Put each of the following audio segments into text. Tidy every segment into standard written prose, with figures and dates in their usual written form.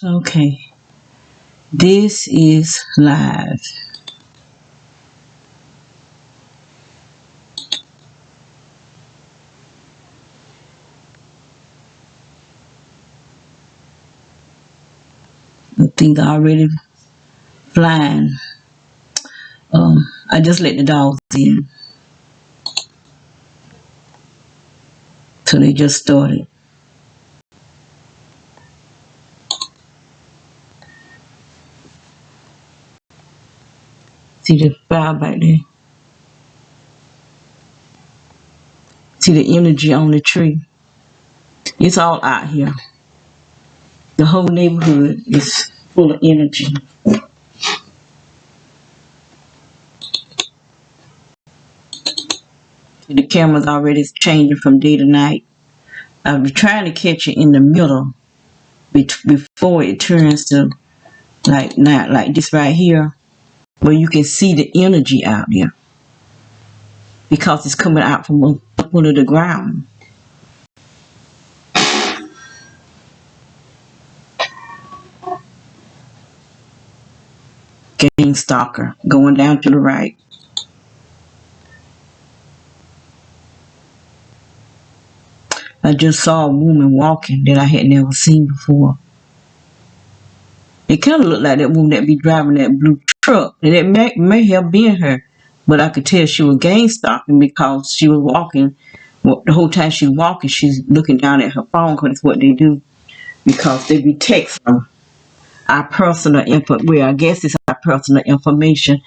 Okay, this is live. The things are already flying. I just let the dogs in, so they just started. See the fire back there. See the energy on the tree. It's all out here. The whole neighborhood is full of energy. The camera's already changing from day to night. I was trying to catch it in the middle before it turns to like not like this right here, where you can see the energy out there because it's coming out from up under the ground. Game stalker going down to the right. I just saw a woman walking that I had never seen before. It kind of looked like that woman that be driving that blue truck, and it may have been her, but I could tell she was game stalking because she was walking. Well, the whole time she's walking, she's looking down at her phone because it's what they do, because they be texting our personal info. Well, I guess it's our personal information.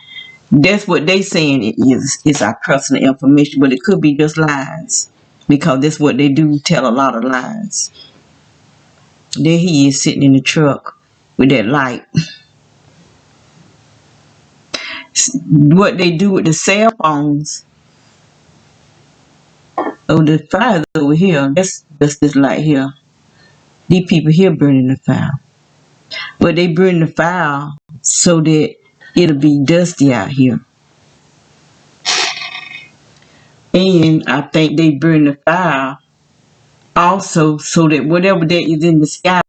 That's what they saying it is. It's our personal information, but it could be just lies, because that's what they do, tell a lot of lies. There he is sitting in the truck with that light. What they do with the cell phones. Oh, the fire's over here. That's this light here. These people here burning the fire. But they burn the fire so that it'll be dusty out here. And I think they burn the fire also so that whatever that is in the sky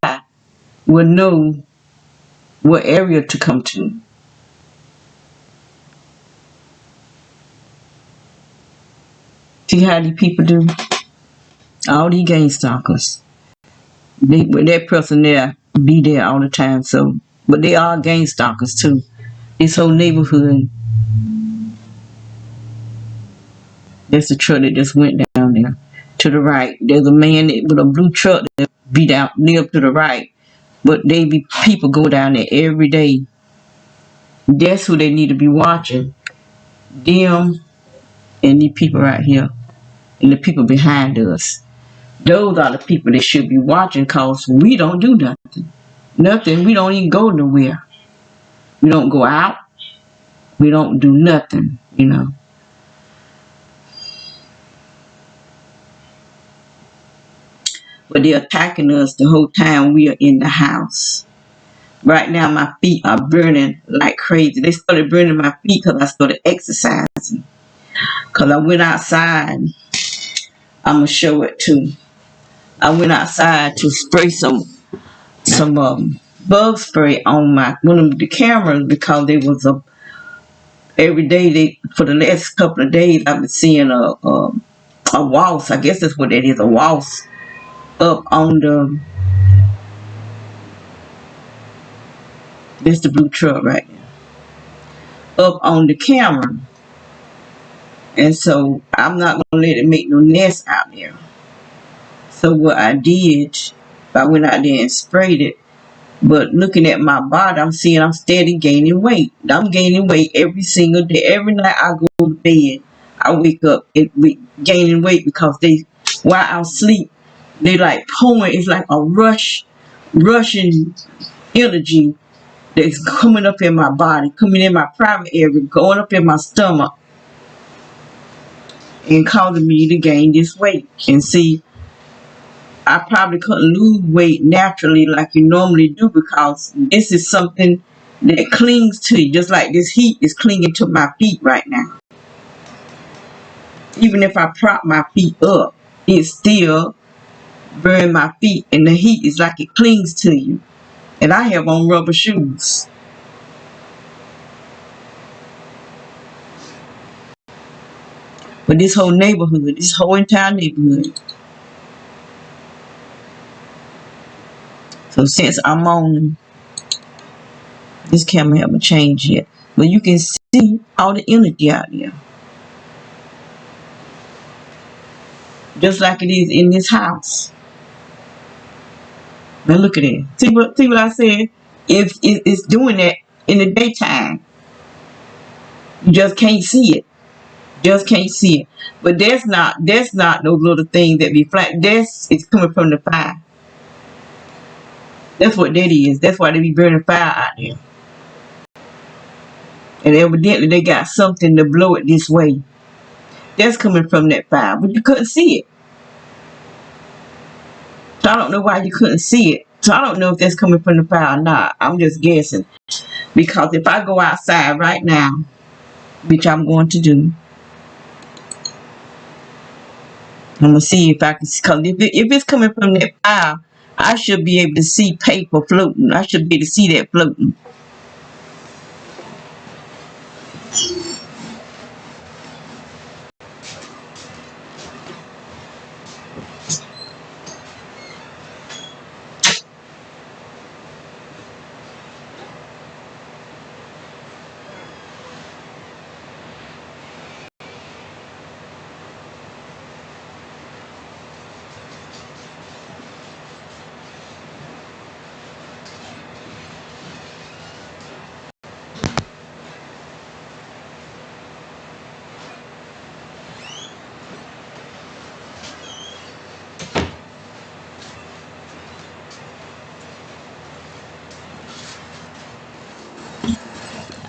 will know what area to come to. See how these people do? All these game stalkers. That person there be there all the time. So, but they are game stalkers too. This whole neighborhood. That's the truck that just went down there. To the right, there's a man with a blue truck that be down near to the right. But they be people go down there every day. That's who they need to be watching. Them and these people right here. And the people behind us. Those are the people that should be watching, because we don't do nothing. Nothing. We don't even go nowhere. We don't go out. We don't do nothing, you know. But they're attacking us the whole time we are in the house. Right now my feet are burning like crazy. They started burning my feet because I started exercising. Because I went outside. I'm going to show it too. I went outside to spray some bug spray on one of the cameras, because there was every day for the last couple of days I've been seeing a waltz. I guess that's what that is, a waltz up on this the blue truck right there, up on the camera. And so I'm not gonna let it make no nest out there. So what I did, I went out there and sprayed it. But looking at my body, I'm seeing I'm steady gaining weight. I'm gaining weight every single day. Every night I go to bed, I wake up gaining weight, because while I sleep, they like pouring. It's like a rushing energy that's coming up in my body, coming in my private area, going up in my stomach, and causing me to gain this weight. And see, I probably couldn't lose weight naturally like you normally do, because this is something that clings to you, just like this heat is clinging to my feet right now. Even if I prop my feet up, it still burn my feet, and the heat is like it clings to you. And I have on rubber shoes. But this whole neighborhood, this whole entire neighborhood. So since I'm on, this camera haven't changed yet. But you can see all the energy out there. Just like it is in this house. Now look at it. See what I said? It's doing that in the daytime. You just can't see it. Just can't see it. But that's not those little things that be flat. It's coming from the fire. That's what that is. That's why they be burning fire out there. And evidently they got something to blow it this way. That's coming from that fire. But you couldn't see it. So I don't know why you couldn't see it. So I don't know if that's coming from the fire or not. I'm just guessing. Because if I go outside right now, which I'm going to do, I'm going to see if I can see. Because if it's coming from that fire, I should be able to see paper floating. I should be able to see that floating.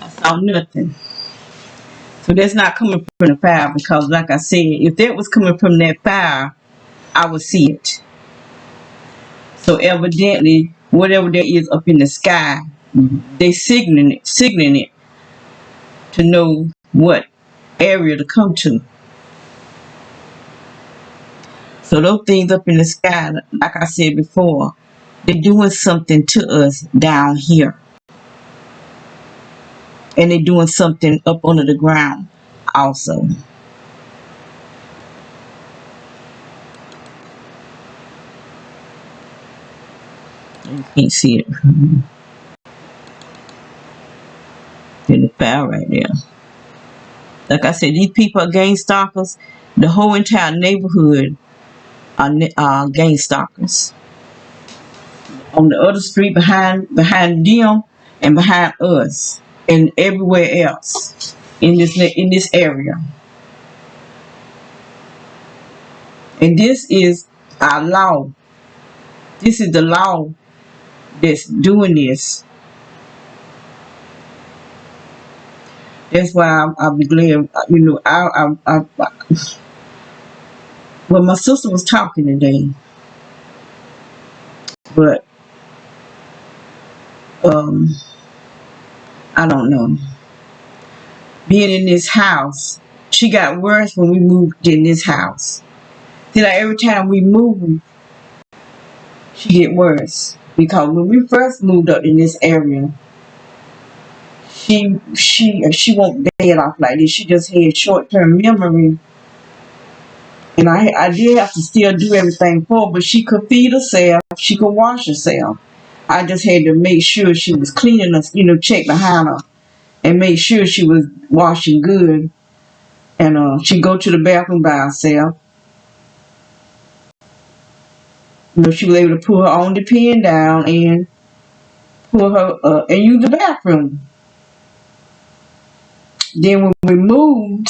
I saw nothing. So that's not coming from the fire because, like I said, if that was coming from that fire, I would see it. So evidently, whatever there is up in the sky, they signaling it to know what area to come to. So those things up in the sky, like I said before, they're doing something to us down here. And they're doing something up under the ground also. You can't see it. In the fire right there. Like I said, these people are gang stalkers. The whole entire neighborhood are gang stalkers. On the other street behind them and behind us and everywhere else in this area. And this is our law. This is the law that's doing this. That's why I'll be glad, well, my sister was talking today, but I don't know. Being in this house, she got worse when we moved in this house. See, like every time we move, she get worse. Because when we first moved up in this area, she won't bed off like this. She just had short-term memory. And I did have to still do everything for her, but she could feed herself. She could wash herself. I just had to make sure she was cleaning us, check behind her and make sure she was washing good. And she'd go to the bathroom by herself. She was able to pull her own pen down and pull her and use the bathroom. Then when we moved,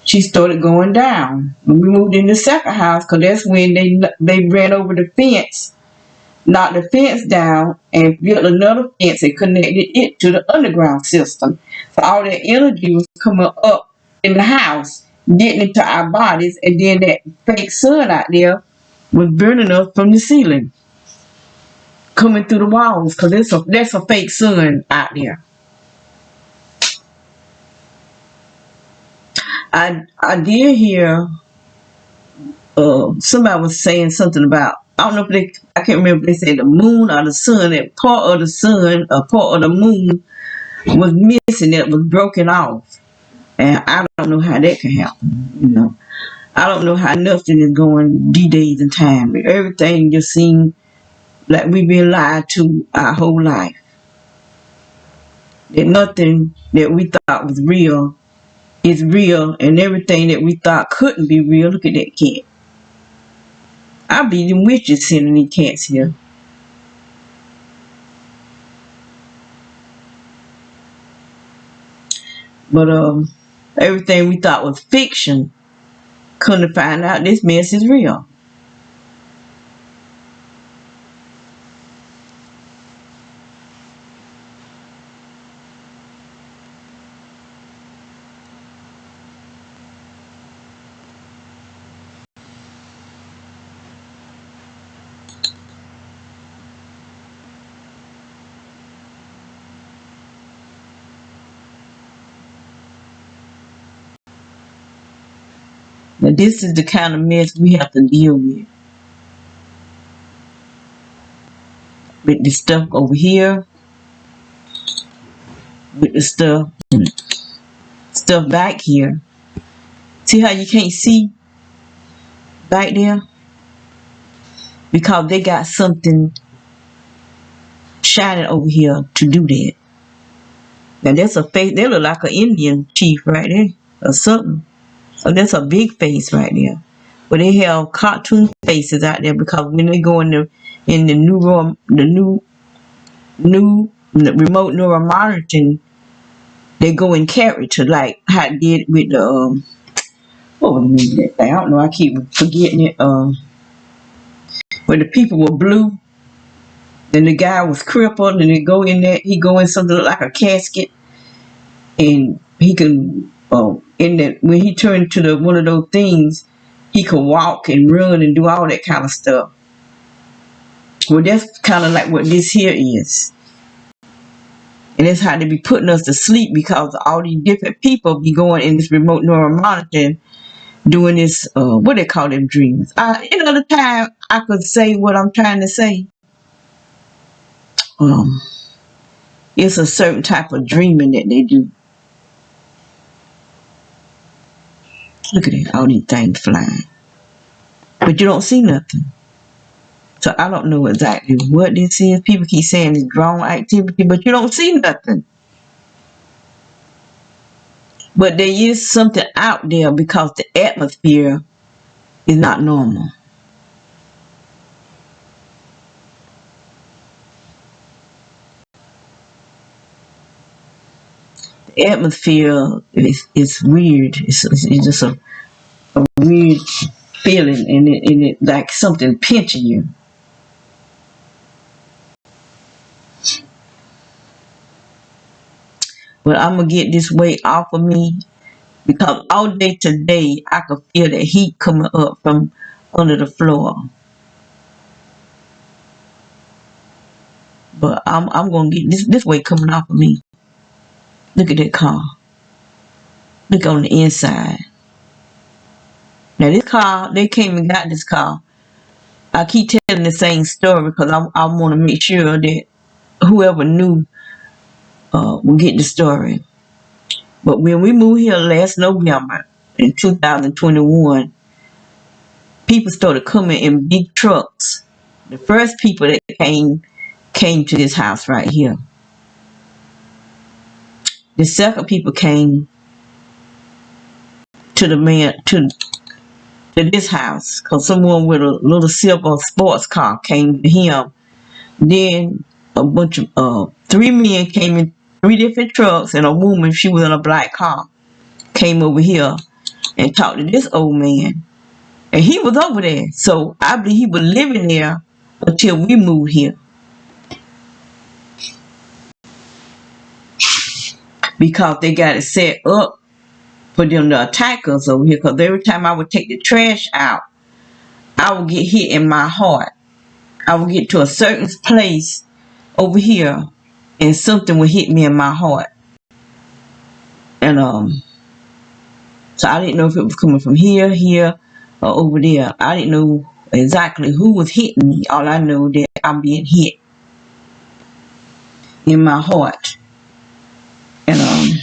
she started going down. When we moved in the second house, because that's when they ran over the fence, knocked the fence down, and built another fence and connected it to the underground system. So all that energy was coming up in the house, getting into our bodies, and then that fake sun out there was burning us from the ceiling, coming through the walls, because that's a fake sun out there. I did hear somebody was saying something about I don't know if they, I can't remember if they said the moon or the sun, that part of the sun, a part of the moon was missing, that was broken off. And I don't know how that can happen, you know. I don't know how nothing is going these days and time. Everything just seems like we've been lied to our whole life. That nothing that we thought was real is real, and everything that we thought couldn't be real. Look at that cat. I be them witches sending these cats here. But everything we thought was fiction, couldn't find out this mess is real. Now this is the kind of mess we have to deal with. With the stuff over here, with the stuff back here. See how you can't see back there? Because they got something shining over here to do that. Now that's a face, they look like an Indian chief right there or something. So that's a big face right there. But they have cartoon faces out there because when they go in the remote neural monitoring, they go in character like how it did with the what was the name of that thing? I don't know, I keep forgetting it. Where the people were blue, then the guy was crippled, and they go in there, he go in something like a casket, and he can in that when he turned to the one of those things, he could walk and run and do all that kind of stuff. Well, that's kind of like what this here is. And that's how they be putting us to sleep, because all these different people be going in this remote neural monitoring, doing this, what they call them dreams. Another time I could say what I'm trying to say. It's a certain type of dreaming that they do. Look at it, all these things flying. But you don't see nothing. So I don't know exactly what this is. People keep saying it's drone activity, but you don't see nothing. But there is something out there because the atmosphere is not normal. The atmosphere is weird. It's just a weird feeling, and it like something pinching you. But I'm gonna get this weight off of me, because all day today I could feel the heat coming up from under the floor. But I'm gonna get this weight coming off of me. Look at that car. Look on the inside. Now this car, they came and got this car. I keep telling the same story because I want to make sure that whoever knew will get the story. But when we moved here last November in 2021, people started coming in big trucks. The first people that came to this house right here. The second people came to this house, because someone with a little silver sports car came to him. Then a bunch of 3 men came in 3 different trucks, and a woman, she was in a black car, came over here and talked to this old man. And he was over there. So I believe he was living there until we moved here. Because they got it set up for them to attack us over here. Because every time I would take the trash out, I would get hit in my heart. I would get to a certain place over here, and something would hit me in my heart. And so I didn't know if it was coming from here, or over there. I didn't know exactly who was hitting me. All I know that I'm being hit in my heart. And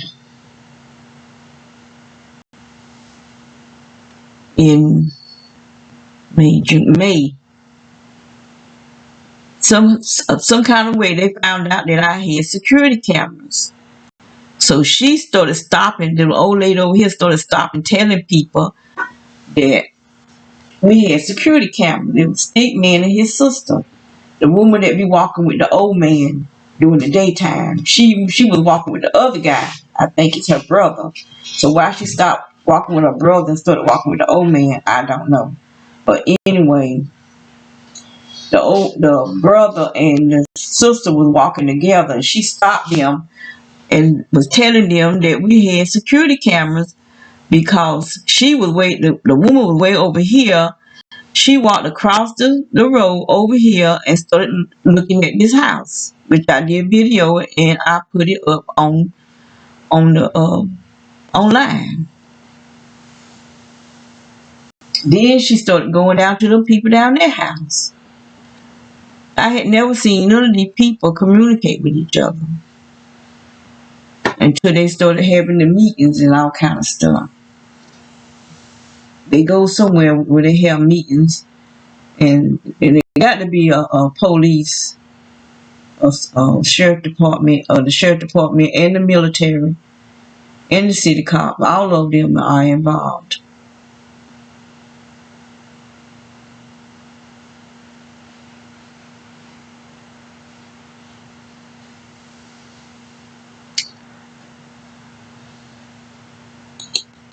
in May, some kind of way they found out that I had security cameras. So she started stopping. The old lady over here started stopping, telling people that we had security cameras. It was Stick Man and his sister. The woman that be walking with the old man during the daytime, she was walking with the other guy. I think it's her brother. So why she stopped walking with her brother and started walking with the old man, I don't know. But anyway, the brother and the sister was walking together, and she stopped them and was telling them that we had security cameras because the woman was way over here. She walked across the road over here and started looking at this house, which I did video and I put it up on the online. Then she started going down to the people down their house. I had never seen none of these people communicate with each other until they started having the meetings and all kind of stuff. They go somewhere where they have meetings, and it got to be a police, a sheriff department, or the sheriff department and the military and the city cop. All of them are involved.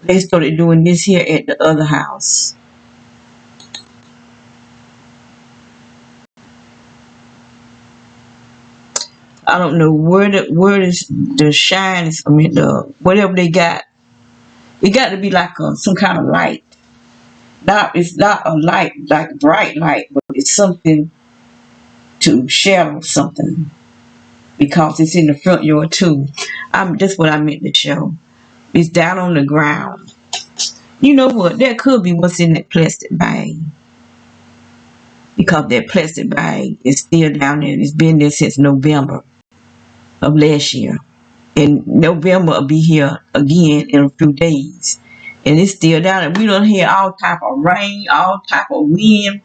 They started doing this here at the other house. I don't know where the shine is. I mean, whatever they got, it got to be like some kind of light. It's not a light like bright light, but it's something to shadow something because it's in the front yard too. That's what I meant to show. It's down on the ground. You know what? That could be what's in that plastic bag. Because that plastic bag is still down there. It's been there since November of last year. And November will be here again in a few days. And it's still down there. We don't hear all type of rain, all type of wind,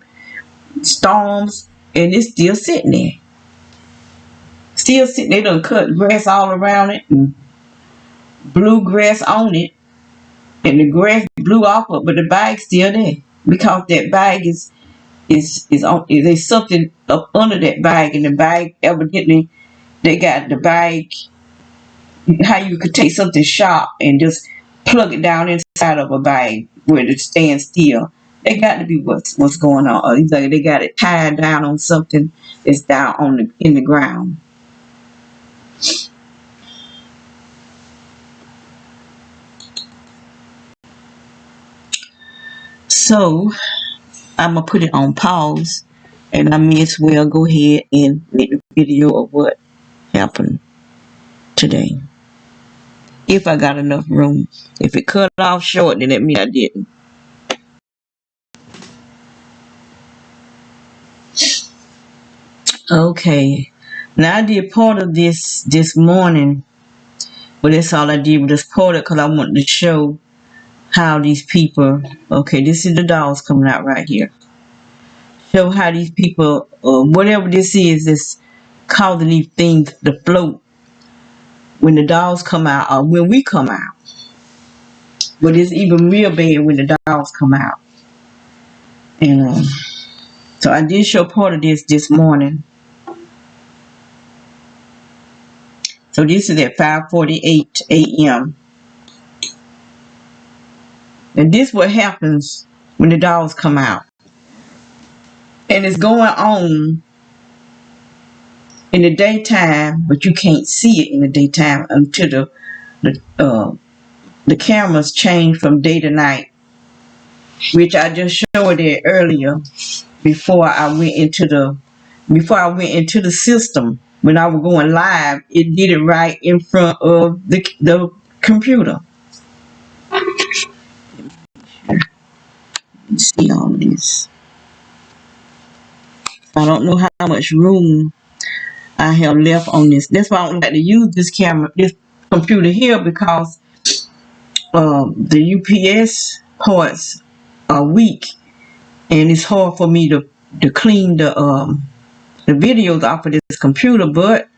storms, and it's still sitting there. Still sitting there. They done cut grass all around it and blew grass on it. And the grass blew off it, but the bag's still there. Because that bag is on, there's something up under that bag, and the bag evidently they got the bag. How you could take something sharp and just plug it down inside of a bag where it stands still. They got to be what's going on. Or either they got it tied down on something that's down in the ground. So I'm gonna put it on pause, and I may as well go ahead and make the video of what happened today. If I got enough room. If it cut off short, then that means I didn't. Okay. Now I did part of this morning, but that's all I did was just part it because I wanted to show how these people. Okay, this is the dogs coming out right here. Show how these people, whatever this is causing these things to float when the dogs come out or when we come out. But it's even real bad when the dogs come out. And so I did show part of this morning. So this is at 5:48 a.m. And this is what happens when the dogs come out. And it's going on in the daytime, but you can't see it in the daytime until the cameras change from day to night, which I just showed it earlier before I went into the system. When I was going live, it did it right in front of the computer. You see all of this. I don't know how much room I have left on this. That's why I don't like to use this computer here, because the UPS ports are weak, and it's hard for me to clean the videos off of this computer. But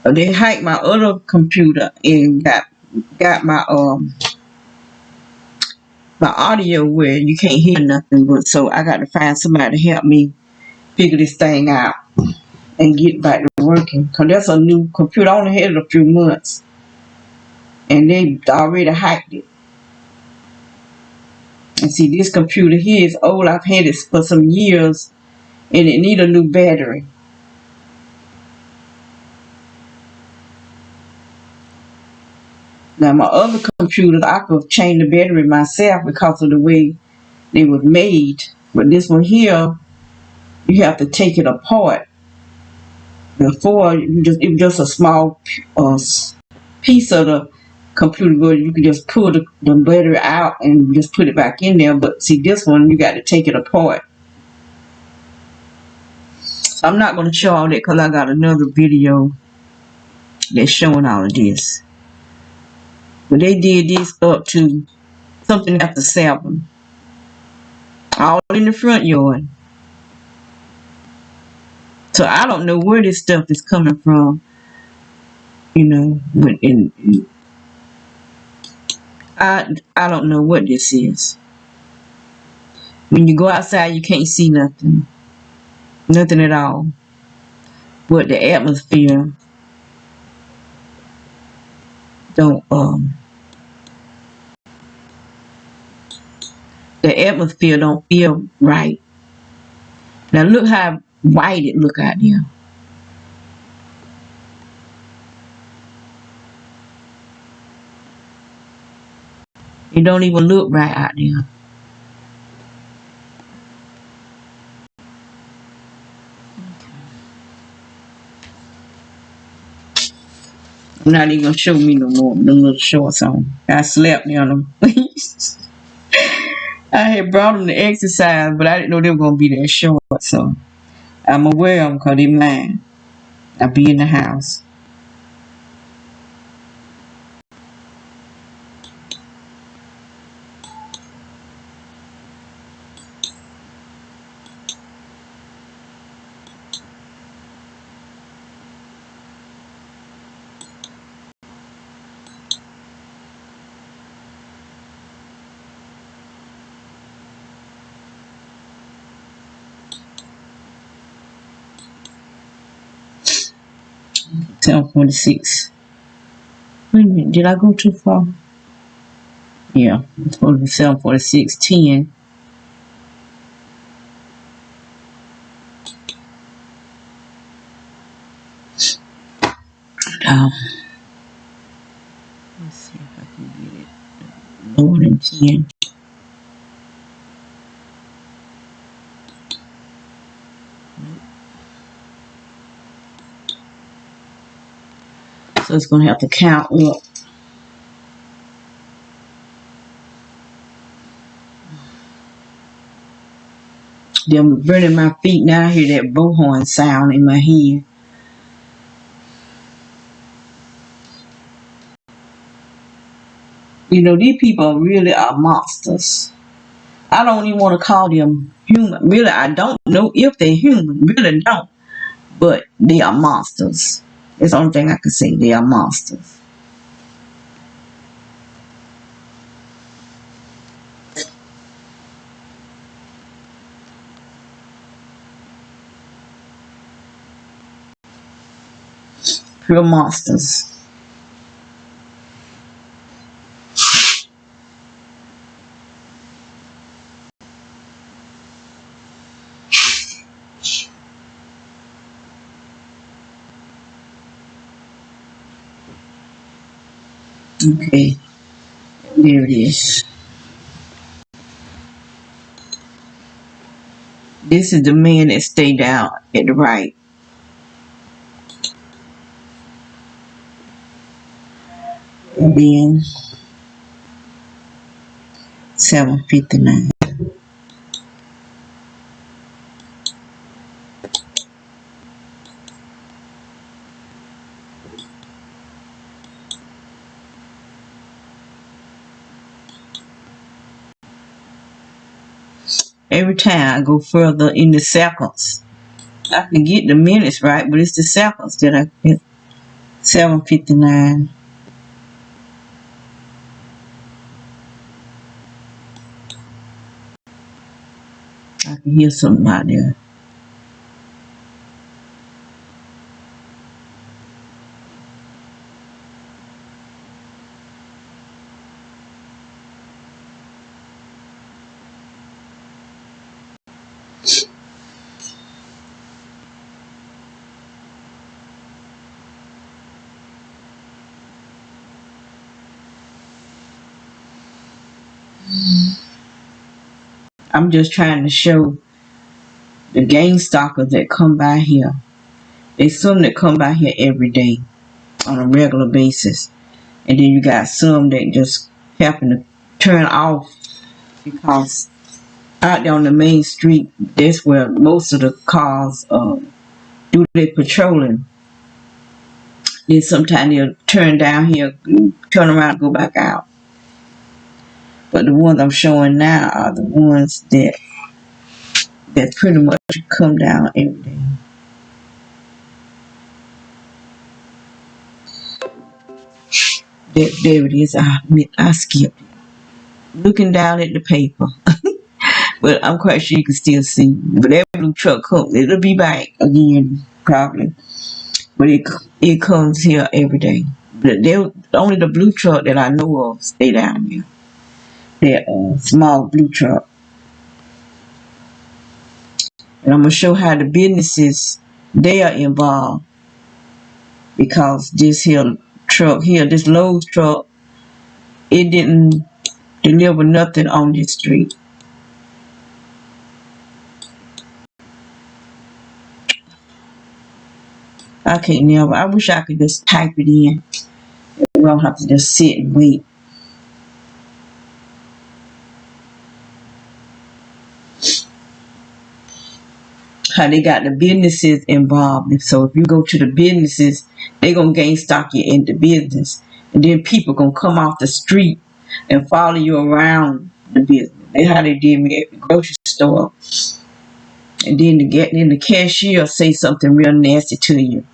they hacked my other computer and got my audio where you can't hear nothing. But so I got to find somebody to help me figure this thing out and get back to working. Because that's a new computer. I only had it a few months, and they already hacked it. And see, this computer here is old. I've had it for some years, and it need a new battery. Now, my other computers, I could change the battery myself because of the way they was made. But this one here, you have to take it apart. Before, it was just a small piece of the computer, but you could just pull the battery out and just put it back in there. But see, this one, you got to take it apart. So I'm not going to show all that because I got another video that's showing all of this. But they did this up to something after 7. All in the front yard. So I don't know where this stuff is coming from. You know, but I don't know what this is. When you go outside, you can't see nothing. Nothing at all. But the atmosphere don't feel right. Now look how white it look out there. It don't even look right out there. I'm not even gonna show me no more them little shorts on. I slept on them. I had brought them to exercise, but I didn't know they were gonna be that short. So I'm aware of them because they mine. I be in the house. $10.46. Wait a minute, did I go too far? Yeah, it's supposed to be 7:46:10. Let's see if I can get it lower than 10. So it's gonna have to count up. Them burning my feet now. I hear that bullhorn sound in my head. You know, these people really are monsters. I don't even want to call them human. Really, I don't know if they're human. Really don't. But they are monsters. That's the only thing I can say. They are monsters. Pure monsters. Okay. There it is. This is the man that stayed down at the right. And then 7:59. Every time I go further in the seconds. I can get the minutes right, but it's the seconds that I get. 7:59. I can hear something out there. I'm just trying to show the gang stalkers that come by here. There's some that come by here every day on a regular basis. And then you got some that just happen to turn off because out there on the main street, that's where most of the cars do their patrolling. Then sometimes they'll turn down here, turn around and go back out. But the ones I'm showing now are the ones that pretty much come down every day. There it is. I skipped it. Looking down at the paper. But I'm quite sure you can still see. But that blue truck comes, it'll be back again, probably. But it comes here every day. But only the blue truck that I know of stay down here. That small blue truck. And I'm going to show how the businesses, they are involved. Because this here truck here, this Lowe's truck, it didn't deliver nothing on this street. I can't never. I wish I could just type it in. We don't have to just sit and wait. How they got the businesses involved. So if you go to the businesses, they gonna gang stalk you in the business, and then people gonna come off the street and follow you around the business. That's how they did me at the grocery store. And then the cashier say something real nasty to you.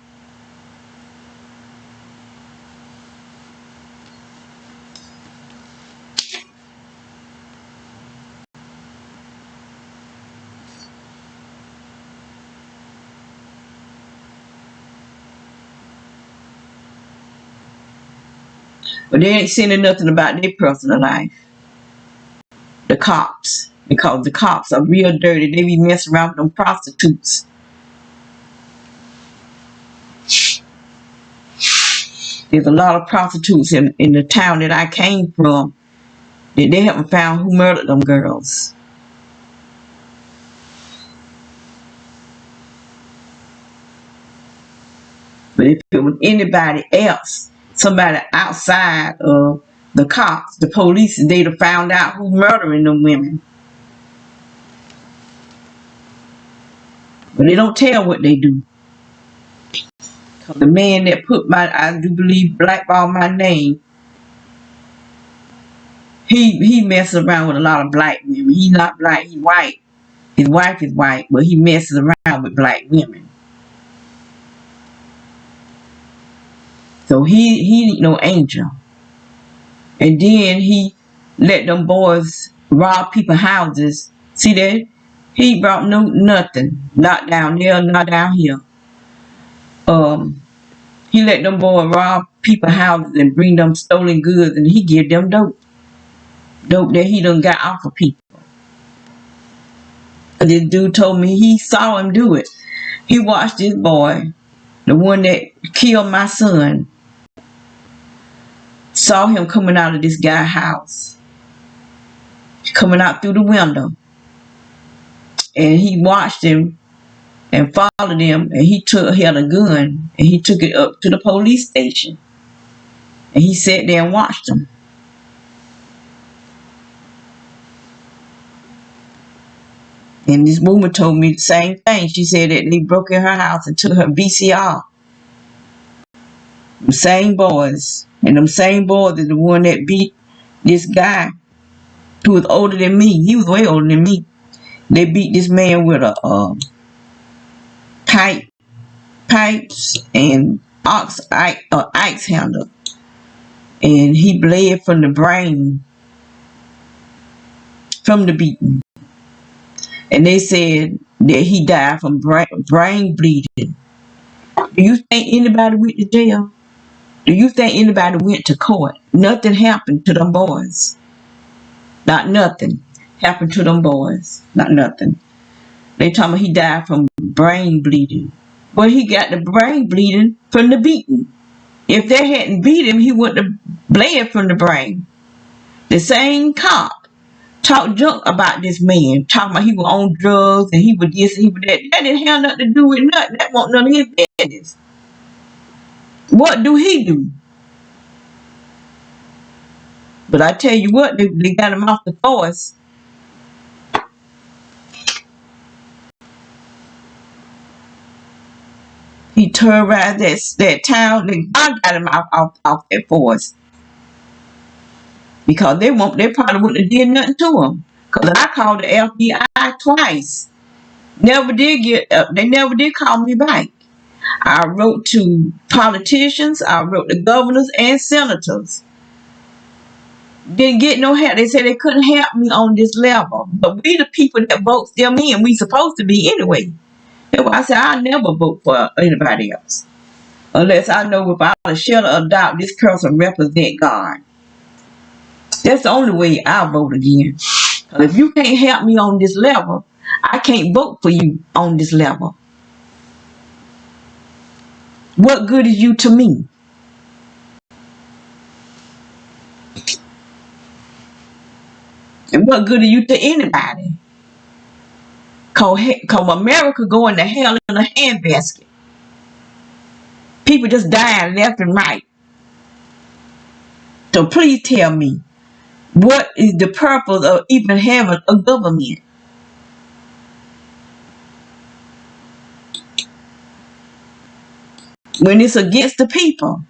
But they ain't saying nothing about their personal life. The cops. Because the cops are real dirty. They be messing around with them prostitutes. There's a lot of prostitutes in the town that I came from. They haven't found who murdered them girls. But if it was anybody else, somebody outside of the cops, the police, they'd have found out who murdering them women. But they don't tell what they do. Cause the man that put I do believe blackball my name, he messes around with a lot of black women. He's not black, he's white. His wife is white, but he messes around with black women. So he ain't no angel. And then he let them boys rob people's houses. See that? He brought nothing. Not down there, not down here. He let them boys rob people's houses and bring them stolen goods, and he give them dope. Dope that he done got off of people. This dude told me he saw him do it. He watched this boy, the one that killed my son, saw him coming out of this guy's house, coming out through the window. And he watched him and followed him, and he had a gun, and he took it up to the police station. And he sat there and watched him. And this woman told me the same thing. She said that they broke in her house and took her VCR. The same boys. And them same boys are the one that beat this guy who was older than me. He was way older than me. They beat this man with a pipes and axe handle. And he bled from the brain from the beating. And they said that he died from brain bleeding. Do you think anybody went to jail? Do you think anybody went to court? Nothing happened to them boys. Not nothing happened to them boys. Not nothing. They told me he died from brain bleeding. Well, he got the brain bleeding from the beating. If they hadn't beat him, he wouldn't have bled from the brain. The same cop talked junk about this man, talking about he was on drugs and he was this and he was that. That didn't have nothing to do with nothing. That wasn't none of his business. What do he do? But I tell you what, they got him off the force. He terrorized that town. I got him off that force. Because they probably wouldn't have did nothing to him. Because I called the FBI twice. They never did call me back. I wrote to politicians, I wrote to governors and senators. Didn't get no help. They said they couldn't help me on this level. But we the people that vote them in, we supposed to be anyway. That's why I said I'll never vote for anybody else. Unless I know without a shadow of doubt this person represent God. That's the only way I vote again. If you can't help me on this level, I can't vote for you on this level. What good is you to me? And what good are you to anybody? Cause America going to hell in a handbasket. People just dying left and right. So please tell me, what is the purpose of even having a government? When it's against the people.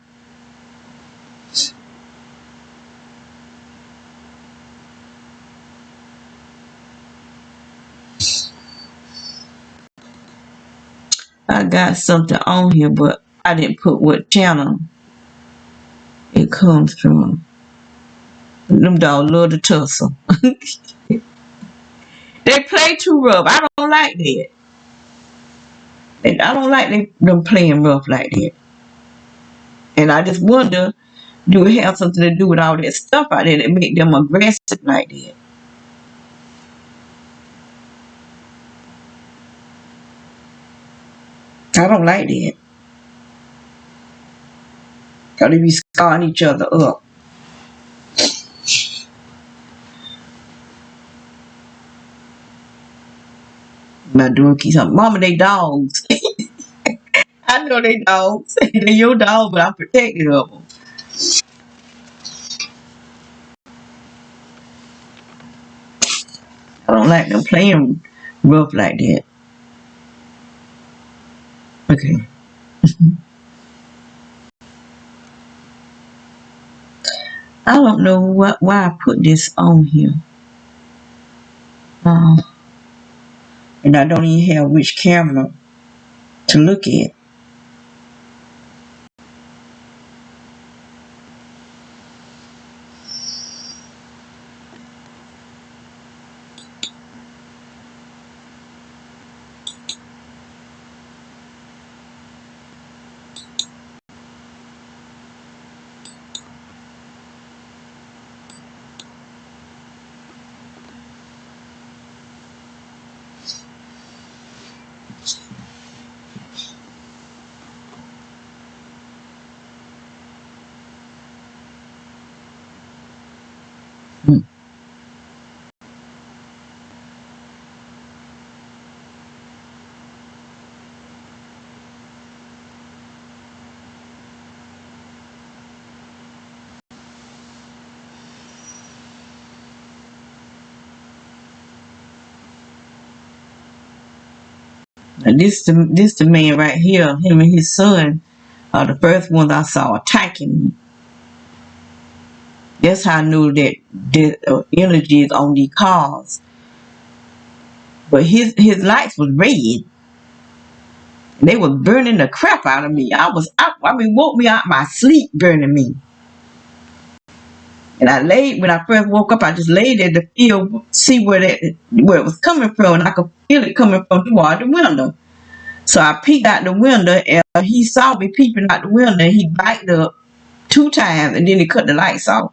I got something on here, but I didn't put what channel it comes from. Them dogs love to tussle. They play too rough. I don't like that. I don't like them playing rough like that. And I just wonder, do it have something to do with all that stuff out there that make them aggressive like that? I don't like that. Cause they be scarring each other up. My daughter keeps saying, Mama, they dogs. I know they dogs. They're your dog, but I'm protected of them. I don't like them playing rough like that. Okay. I don't know why I put this on here. And I don't even have which camera to look at. And this the man right here. Him and his son are the first ones I saw attacking me. That's how I knew that the energy is on these cars. But his lights was red. They was burning the crap out of me. Woke me out my sleep burning me. And when I first woke up, I just laid there to see where it was coming from, and I could feel it coming from toward the window. So I peeked out the window, and he saw me peeping out the window, and he backed up 2 times, and then he cut the lights off.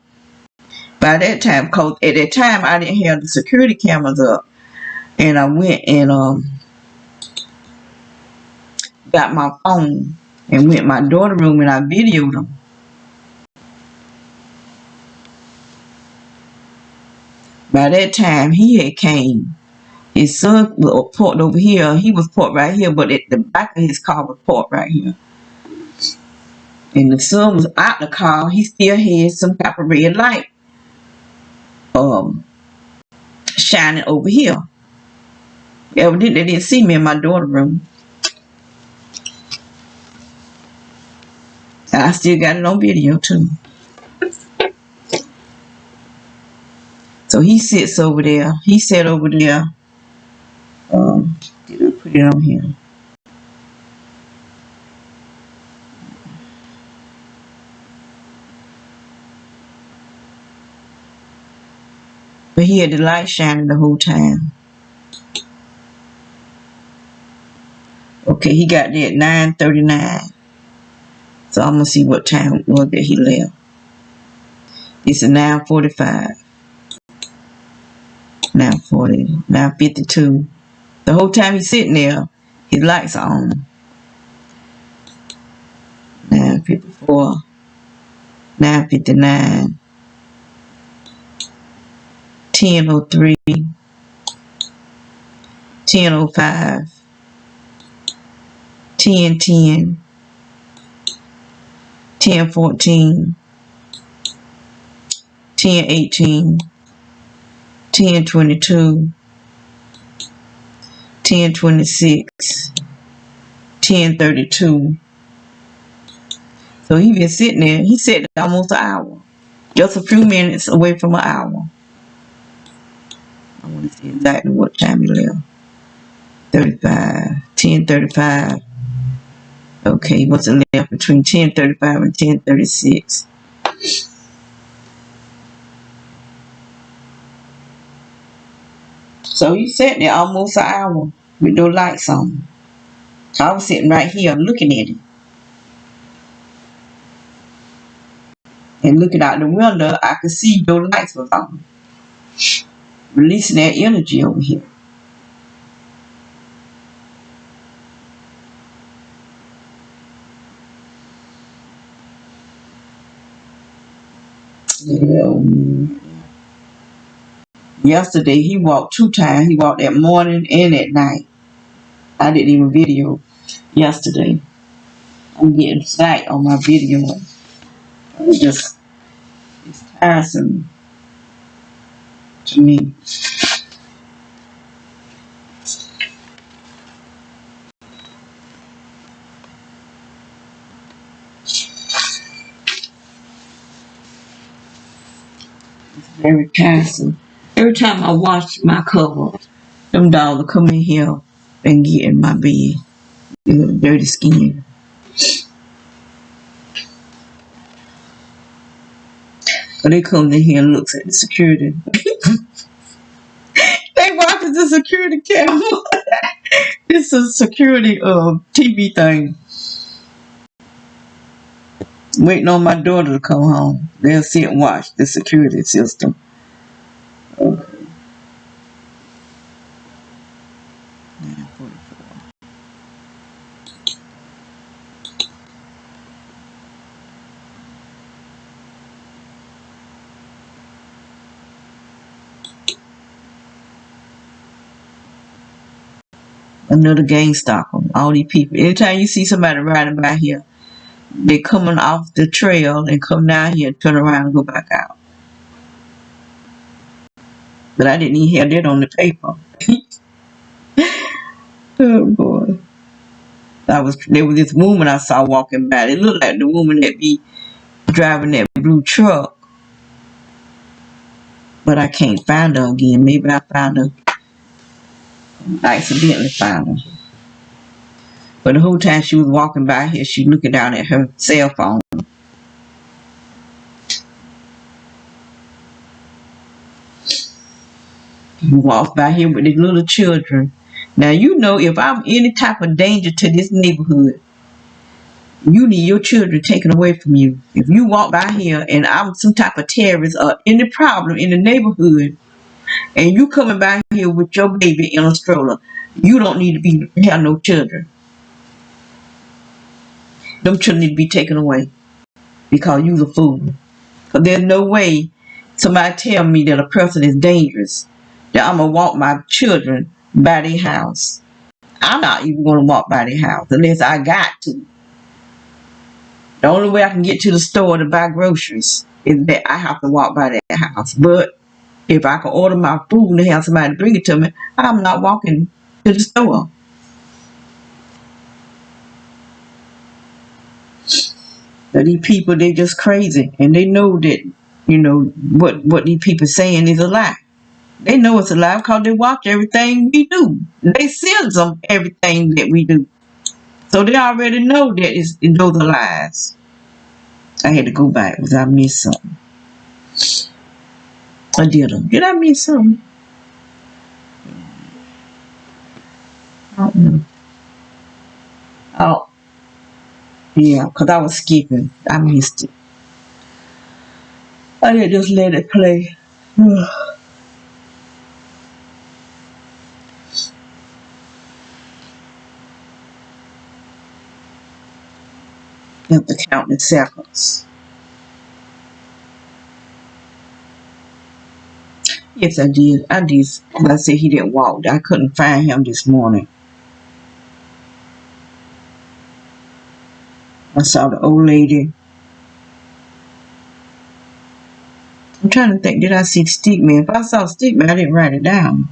By that time, because at that time I didn't have the security cameras up, and I went and got my phone and went in my daughter's room and I videoed them. By that time, he had came. His son was parked over here. He was parked right here, but at the back of his car was parked right here. And the son was out the car. He still had some type of red light shining over here. Evidently, they didn't see me in my daughter's room. I still got it on video too. So he sits over there. He sat over there. Did I put it on here? But he had the light shining the whole time. Okay, he got there at 9:39. So I'm gonna see what time it was that he left. It's a 9:45. 9:40. 9:52. The whole time he's sitting there, his lights are on. 9:54. 9:59. 10:03. 10:05. 10:10. 10:14. 10:18. 10:22. 10:26. 10:32. So he been sitting there. He sat there almost an hour. Just a few minutes away from an hour. I want to see exactly what time he left. 10:35. Okay, he must have left between 10:35 and 10:36. So he sat there almost an hour with no lights on. I was sitting right here looking at him. And looking out the window, I could see your lights was on. Releasing that energy over here. Yesterday he walked 2 times. He walked that morning and at night. I didn't even video yesterday. I'm getting sight on my video. It's tiresome to me. It's very tiresome. Every time I wash my cover, them dogs will come in here and get in my bed. They got dirty skin. So they come in here and looks at the security. They watching the security camera. It's a security TV thing. Waiting on my daughter to come home. They'll sit and watch the security system. Okay. 9:44. Another gang stalker. All these people. Every time you see somebody riding by here, they coming off the trail and come down here, turn around and go back out. But I didn't even have that on the paper. Oh boy. There was this woman I saw walking by. It looked like the woman that be driving that blue truck. But I can't find her again. Maybe I found her. I accidentally found her. But the whole time she was walking by here, she looking down at her cell phone. He walks by here with his little children. Now you know if I'm any type of danger to this neighborhood, you need your children taken away from you. If you walk by here and I'm some type of terrorist or any problem in the neighborhood, and you coming by here with your baby in a stroller, you don't need to have no children. Them children need to be taken away because you's a fool. Because there's no way somebody tell me that a person is dangerous, that I'm going to walk my children by their house. I'm not even going to walk by their house unless I got to. The only way I can get to the store to buy groceries is that I have to walk by their house. But if I can order my food and have somebody bring it to me, I'm not walking to the store. But these people, they just crazy. And they know that, what these people saying is a lie. They know it's a lie because they watch everything we do. They censor everything that we do. So they already know that those are lies. I had to go back because I missed something. I did. Did I miss something? I don't know. Oh, yeah, because I was skipping. I missed it. I did just let it play. You have to count the seconds. Yes, I did. I said he didn't walk. I couldn't find him this morning. I saw the old lady. I'm trying to think, did I see Stickman? If I saw Stickman, I didn't write it down.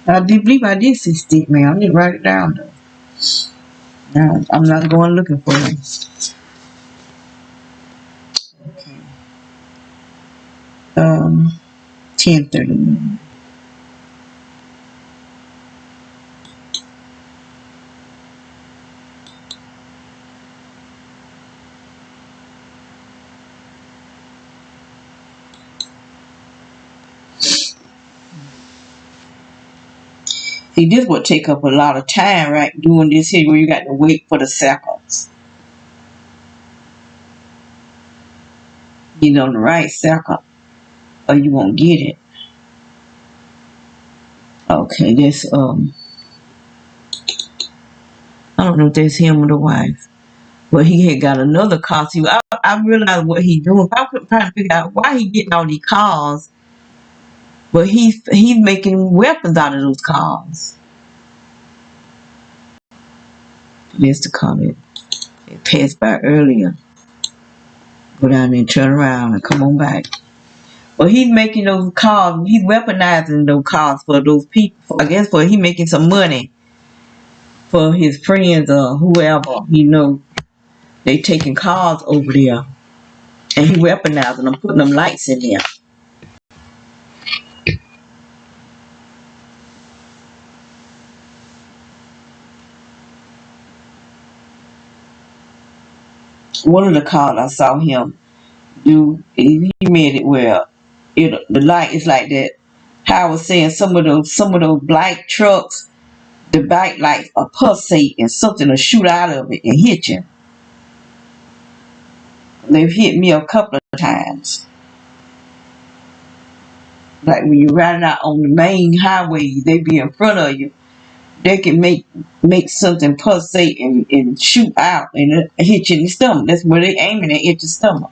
I did believe I did see Stickman. I didn't write it down though. No, I'm not going looking for him. Okay. 10:30. See, this would take up a lot of time, right? Doing this here where you got to wait for the seconds. Get on the right second or you won't get it. Okay, this I don't know if that's him or the wife. But he had got another car. See, I realized what he's doing. I couldn't try to figure out why he getting all these cars. But he's making weapons out of those cars. There's the car that passed by earlier. Go down there and turn around and come on back. Well, he's making those cars. He's weaponizing those cars for those people. I guess he making some money for his friends or whoever. They taking cars over there. And he weaponizing them, putting them lights in there. One of the cars I saw him do, he made it where the light is like that. How I was saying, some of those black trucks, the back lights are pulsate and something will shoot out of it and hit you. They've hit me a couple of times. Like when you're riding out on the main highway, they be in front of you. They can make something pulsate and shoot out and hit you in the stomach. That's where they aiming at your stomach.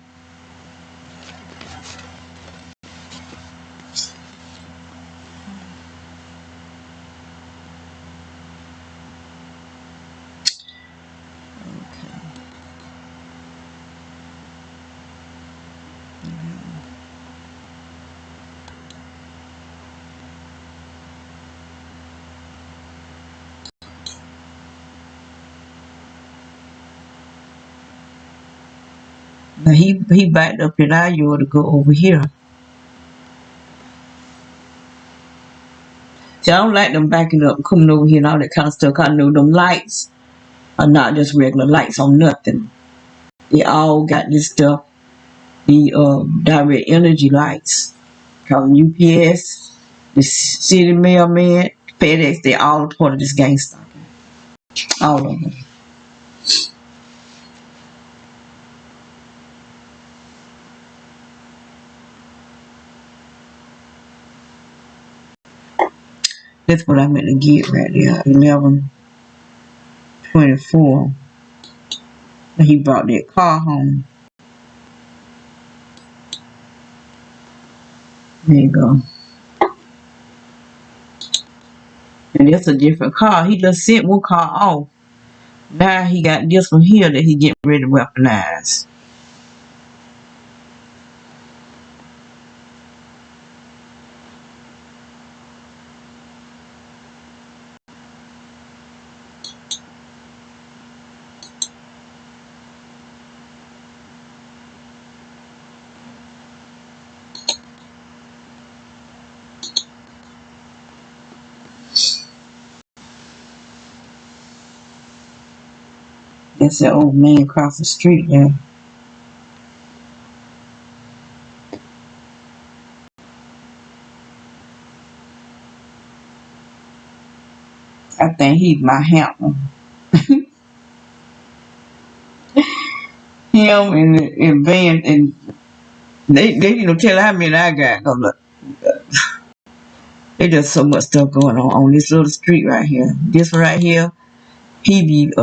Now he backed up in our yard to go over here. See, I don't like them backing up, coming over here and all that kind of stuff. 'Cause I know them lights are not just regular lights on nothing. They all got this stuff, the direct energy lights. Cause UPS, the city mailman, FedEx, they all a part of this gang stalking. All of them. That's what I meant to get right there. 11:24. And he brought that car home. There you go. And that's a different car. He just sent one car off. Now he got this one here that he getting ready to weaponize. That's that old man across the street there. I think he's my hamper. Him and Van, and they tell how many I got. Cause look, there's just so much stuff going on this little street right here. This one right here, he be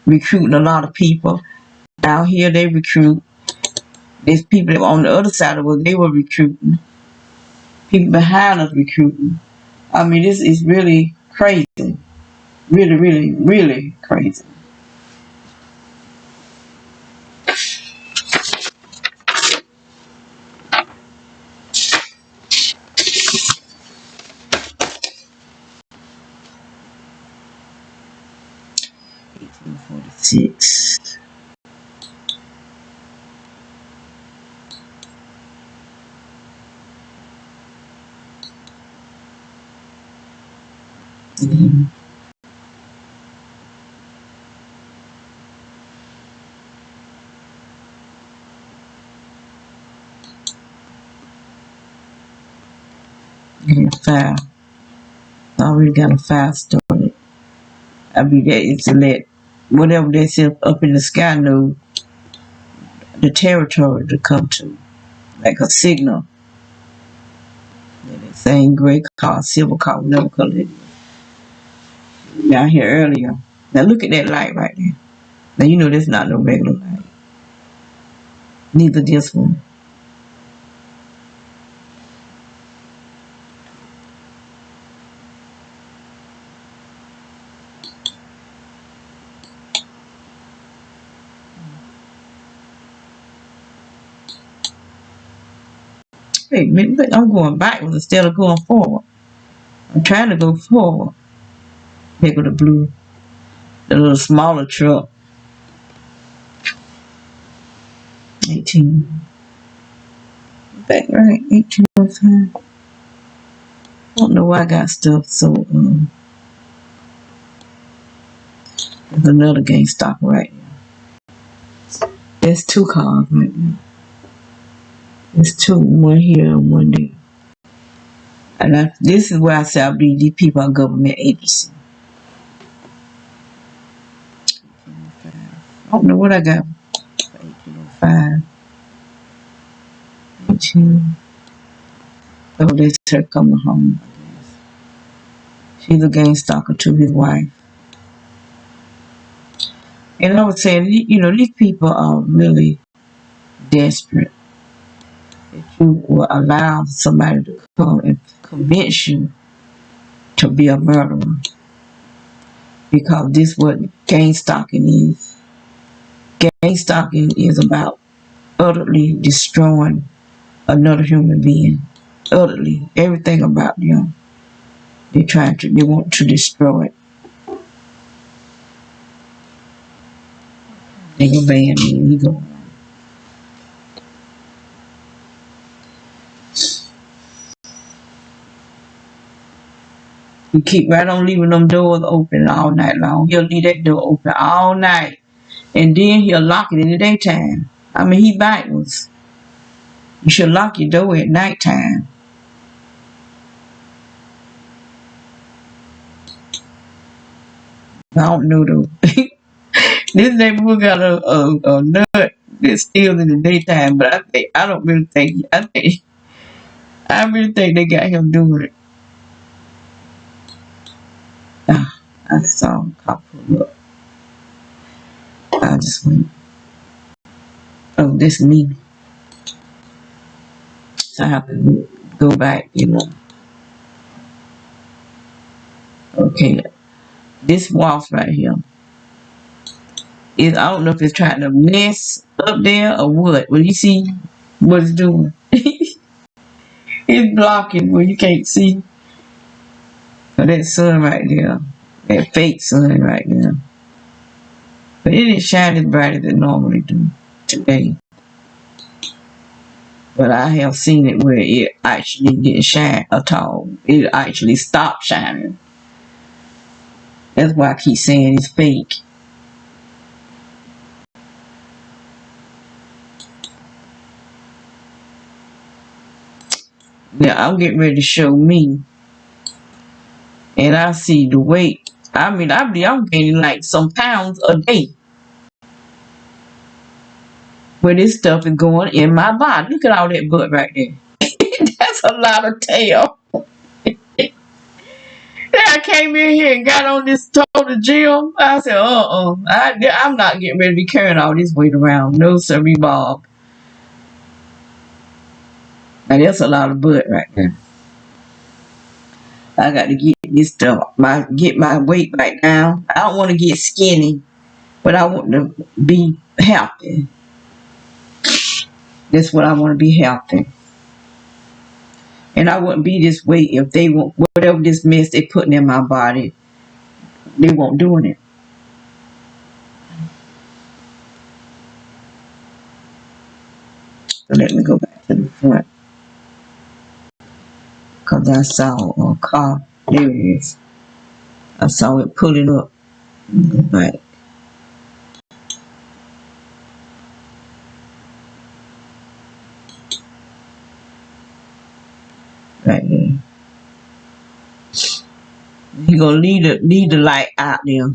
recruiting a lot of people. Out here they recruit. There's people that were on the other side of the world, they were recruiting. People behind us recruiting. I mean, this is really crazy. Really, really, really crazy. '46. File. I already got a file started. I be that to let whatever that's up in the sky know the territory to come to, like a signal. That same gray car, silver car, whatever color it is. Down here earlier. Now look at that light right there. Now you know that's not no regular light. Neither this one. Hey, man, I'm going backwards instead of going forward. I'm trying to go forward. Pick with the blue, the little smaller truck. 18. Back right, 1805. I don't know why I got stuff. So there's another gang stop right there. There's two cars right there. There's two, one here and one there. And this is where I say I believe these people are government agencies. I don't know what I got for 1805. 18. Oh, that's her coming home, I guess. She's a gang stalker to his wife. And I was saying, you know, these people are really desperate. That you will allow somebody to come and convince you to be a murderer. Because this is what gang stalking is. Gang stalking is about utterly destroying another human being. Utterly. Everything about them. They want to destroy it. They go ban me. He go. He keep right on leaving them doors open all night long. He'll leave that door open all night. And then he'll lock it in the daytime. I mean, he backwards. You should lock your door at nighttime. I don't know though. This neighborhood got a nut that steals in the daytime, but I really think they got him doing it. I saw him pop up. I just went. Oh, this me. So I have to go back, Okay, this wasp right here is, I don't know if it's trying to mess up there or what. Well, you see what it's doing. It's blocking where you can't see. That sun right there, that fake sun right there. But it didn't shine as bright as it normally do today. But I have seen it where it actually didn't shine at all. It actually stopped shining. That's why I keep saying it's fake. Yeah, I'm getting ready to show me. And I see the weight. I mean, I'm gaining like some pounds a day. Where this stuff is going in my body. Look at all that butt right there. That's a lot of tail. I came in here and got on this toe to gym. I said, I'm not getting ready to be carrying all this weight around. No, sorry, Bob. Now, that's a lot of butt right there. I got to get this stuff, get my weight back down. I don't want to get skinny, but I want to be healthy. That's what I want to be healthy. And I wouldn't be this way if they want whatever this mess they putting in my body. They won't doing it. So let me go back to the front. Because I saw a car. There it is. I saw it pulling up. Go back. Right there. He gonna leave the light out there.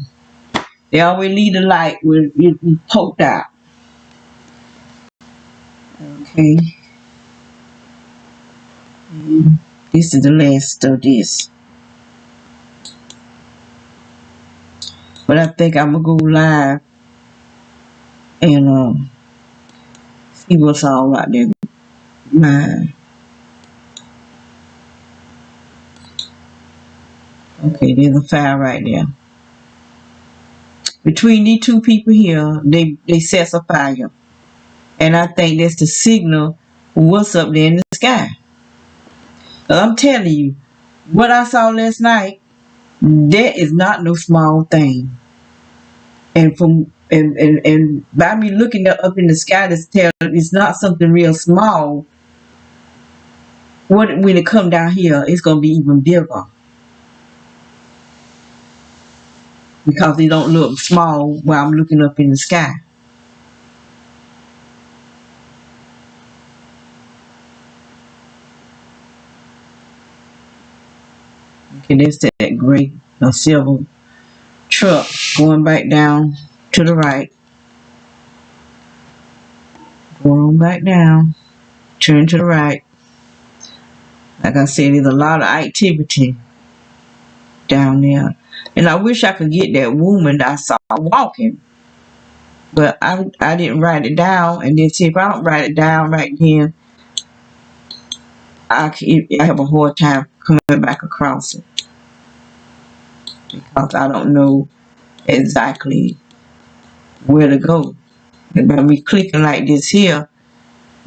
They always leave the light with it poked out. Okay. And this is the last of this. But I think I'm gonna go live and see what's all out there. Okay, there's a fire right there. Between these two people here, they set a fire. And I think that's the signal for what's up there in the sky. I'm telling you, what I saw last night, that is not no small thing. And by me looking up in the sky, to tell it's not something real small. When it come down here, it's gonna be even bigger. Because they don't look small while I'm looking up in the sky. Okay, there's that gray or silver truck going back down to the right. Going on back down. Turn to the right. Like I said, there's a lot of activity down there. And I wish I could get that woman that I saw walking. But I didn't write it down. And then see, if I don't write it down right then, I have a hard time coming back across it. Because I don't know exactly where to go. And by me clicking like this here,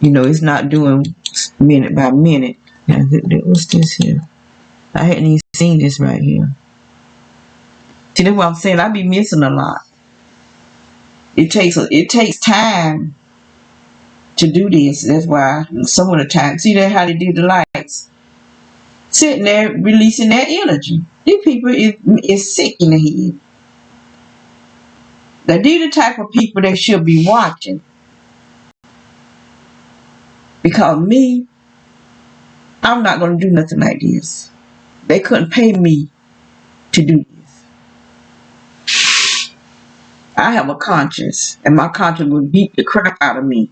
it's not doing minute by minute. What's this here? I hadn't even seen this right here. See, that's what I'm saying. I be missing a lot. It takes time to do this. That's why some of the time, see that how they did the lights, sitting there releasing that energy. These people is sick in the head. Now, these are the type of people they should be watching. Because me, I'm not going to do nothing like this. They couldn't pay me to do this. I have a conscience, and my conscience would beat the crap out of me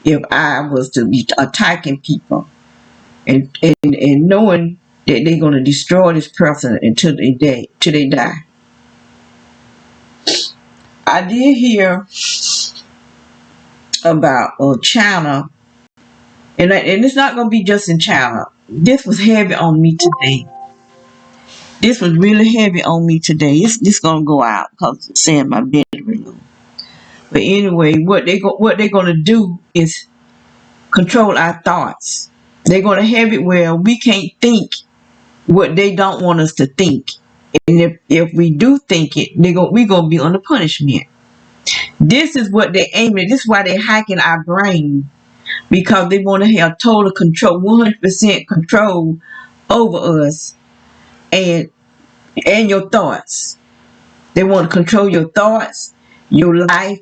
if I was to be attacking people and knowing that they're going to destroy this person until they die. I did hear about China, and it's not going to be just in China. This was heavy on me today. This was really heavy on me today. It's going to go out because it's saying my battery low. But anyway, what they're going to do is control our thoughts. They're going to have it where we can't think what they don't want us to think. And if we do think it, we're going to be under punishment. This is what they're aiming at. This is why they're hacking our brain. Because they want to have total control, 100% control over us and your thoughts. They want to control your thoughts, your life,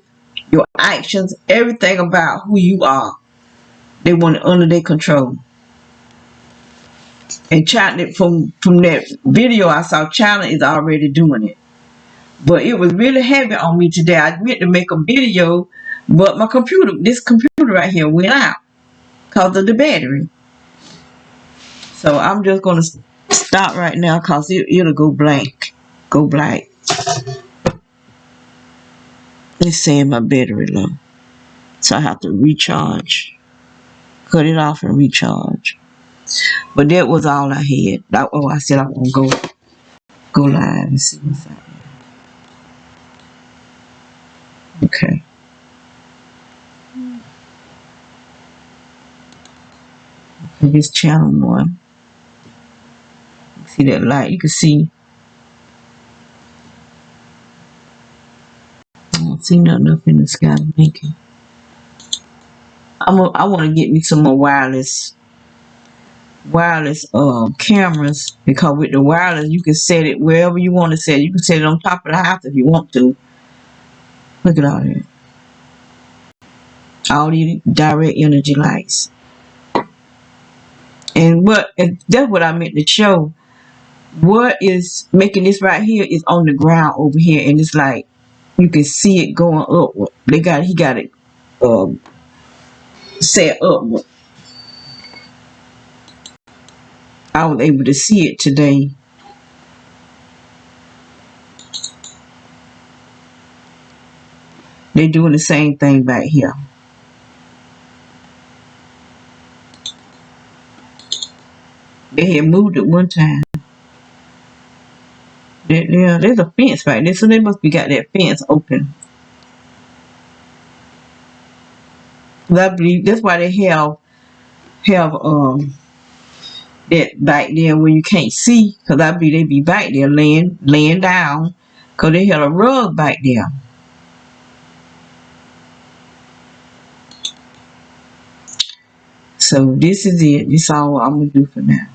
your actions, everything about who you are. They want it under their control. And China, from that video I saw, China is already doing it. But it was really heavy on me today. I meant to make a video, but this computer right here went out because of the battery. So I'm just going to stop right now because it'll go blank. Go blank. It's saying my battery low. So I have to recharge. Cut it off and recharge. But that was all I had. I said I'm going to go live and see what's happening. Okay. This channel 1. See that light? You can see. I don't see nothing up in the sky blinking. I want to get me some more wireless cameras, because with the wireless you can set it wherever you want to set it. You can set it on top of the house if you want to. Look at all that. All these direct energy lights. And that's what I meant to show. What is making this right here is on the ground over here, and it's like you can see it going upward. He got it set upward. I was able to see it today. They're doing the same thing back here. They had moved it one time. There's a fence right there, so they must be got that fence open. I believe that's why they have that back there where you can't see, because I believe they be back there laying down, because they had a rug back there. So this is it. This is all I'm gonna do for now.